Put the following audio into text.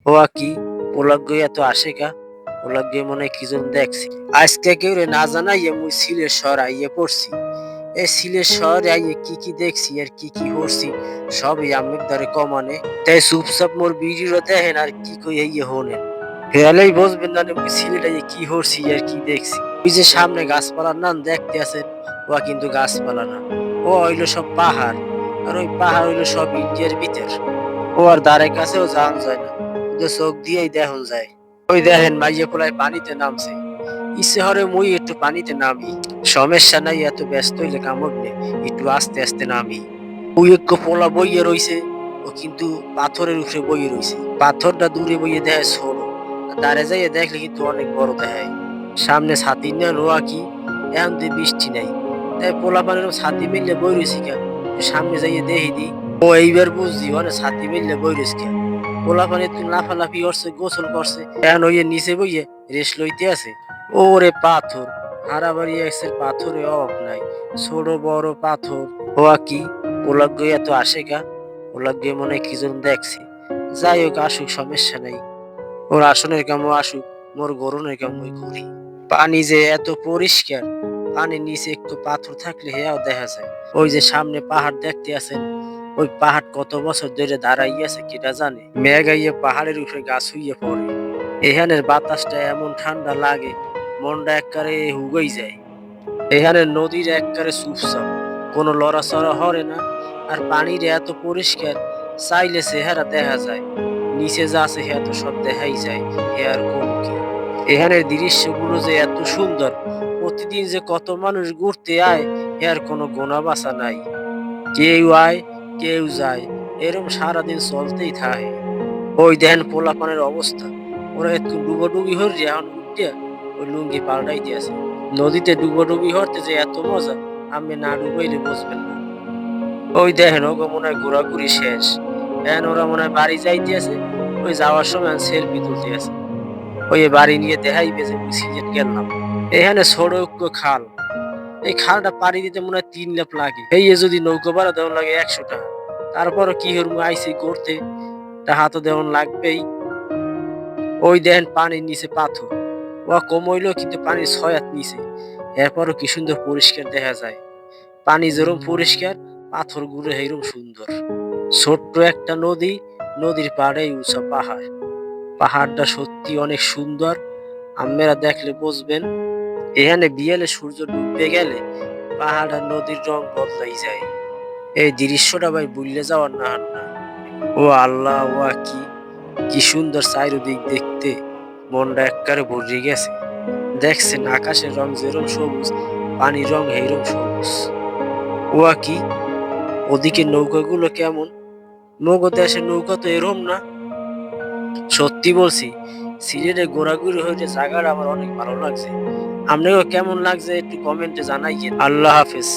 হওয়া কি পোলাগ্য এত আসে কা পোলাগ্য মনে হয় কি জন দেখছি আজকে কেউ রে না জানাইয়ে মুই সিলেট শহর আইয়ে পড়ছি। এই সিলেট শহরে আইয়ে কি কি দেখছি আর কি কি হরছি সবই আমের দ্বারে কমানে। তাই চুপচাপ মোর ভিডিও দেখেন আর কি কই হইয়ে হনেন। হেয়ালেই বুঝবেন না মুই সিলেট আইয়ে কি হরছি আর কি দেখছি। ওই যে সামনে গাছপালার নাম দেখতে আছেন ও কিন্তু গাছপালা না, ও হইলো সব পাহাড়। আর ওই পাহাড় হইলো সব ইন্ডিয়ার ভিতর। ও আর ধারে কাছেও যাওয়া যায় না, শুধু চোখ দিয়েই দেখুন যায়। ওই দেখেন মাইয়ে পোলায় পানিতে নামছে। ইচ্ছে হরে মুই একটু পানিতে নামি, সমস্যা নাই, এত ব্যস্ত হইলে কামড় নে, একটু আস্তে আস্তে নামি। ওই এক পোলা বইয়ে রইছে, ও কিন্তু পাথরের উপরে বইয়ে রইছে। পাথরটা দূরে বইয়ে দেয় ছোট, দাঁড়ে যাইয়ে দেখলে কিন্তু অনেক বড় দেখায়। সামনে ছাতি না রোয়া কি এখন তো বৃষ্টি নাই, তাই পোলা পানের ছাতি মিললে বই রয়েছি কেন, সামনে যাইয়ে দেখি দি। ও এইবার বুঝছি মানে ছাতি মিললে বই রয়েছে কেন। পোলা পানি তুই লাফালাফি করছে, গোসল করছে, এখন ওই নিচে বইয়ে রেস্ট লইতে আছে। ওরে পাথর, হারাবাড়ি এক্সের পাথরে অভাব নাই, ছোট বড় পাথর। হওয়া কি পোলাগ্য এত আসে কা পোলাগ্য মনে হয় কি জন দেখছি। যাই হোক আসুক, সমস্যা নাই, ওর আসনের কামও আসুক, মোর গরনের কামই করি। পানি যে এত পরিষ্কার, পানির নিচে একটু পাথর থাকলে হেয়াও দেখা যায়। ওই যে সামনে পাহাড় দেখতে আছেন, ওই পাহাড় কত বছর ধরে দাঁড়াইয়া আছে কেটা জানে। মেঘ আইয়ে পাহাড়ের উপরে গাছ হইয়ে পড়ে। এখানের বাতাসটা এমন ঠান্ডা লাগে, মনটা একবারে হুগাই যায়। এখানে নদীর একবারে চুপচাপ, কোনো লড়াচড়া হরে না। আর পানির এত পরিষ্কার, চাইলে চেহারা দেখা যায়, নিচে যা আছে হ্যাঁ তো সব দেখাই যায়। হে আর কম কি, এখানের দৃশ্যগুলো যে এত সুন্দর, প্রতিদিন যে কত মানুষ ঘুরতে আয় এর কোনো গোনা বাছা নাই। কেউ আয় কেউ যায়, এরম সারাদিন চলতেই থাকে। ওই দেখেন পোলাপানের অবস্থা, ওরা একটু ডুবোডুবি হরি এখন উঠিয়া ওই লুঙ্গি পাল্টাই দিয়েছে। নদীতে ডুবোডুবি হরতে যে এত মজা, আমি না ডুবাইলে বুঝবেন না। ওই দেখেন ওগো মনে হয় ঘোরাঘুরি শেষ, এখন ওরা মনে হয় বাড়ি যাইতে আছে। ওই যাওয়ার সময় সেলফি তুলতে আছে, ওই বাড়ি নিয়ে দেখাইবে যে মুই সিলেট গেলাম। এখানে ছোট একটু খাল, এই খালটা পাড়ি দিতে মনে হয় 3 লাখ লাগে। এই যদি নৌকা ভাড়া দেওয়া লাগে 100 টাকা, তারপরও কি হরমু আইসি করতে, টাকা তো দেওয়ান লাগবেই। ওই দেখেন পানির নিচে পাথর, ও কম হইলেও কিন্তু পানির 6 হাত নিচে, এরপরও কি সুন্দর পরিষ্কার দেখা যায়। পানি যেরকম পরিষ্কার, পাথর গুলো এইরকম সুন্দর। ছোট্ট একটা নদী, নদীর পাড়ে উঁচা পাহাড়। পাহাড়টা সত্যি অনেক সুন্দর, আপনারা দেখলে বুঝবেন। এখানে বিয়েলে সূর্য ডুবতে গেলে পাহাড় আর নদীর রং বদলাই যায়। এই দৃশ্যটা ভাই ভুললে যাওয়ার না আর না। ও আল্লাহ, ও কি কি সুন্দর চারিদিক দেখতে, মনটা একবারে ভরে গেছে। দেখছেন আকাশের রং যেরকম সবুজ, পানির রং এইরকম সবুজ। ও কি ওদিকে নৌকাগুলো কেমন, নৌকা দেশের নৌকা তো এরকম না। সত্যি বলছি, সিলেটে ঘোরাঘুরি হয়েছে, জায়গাটা আমার অনেক ভালো লাগছে। আপনাকেও কেমন লাগছে একটু কমেন্টে জানাইয়েন। আল্লাহ হাফেজ।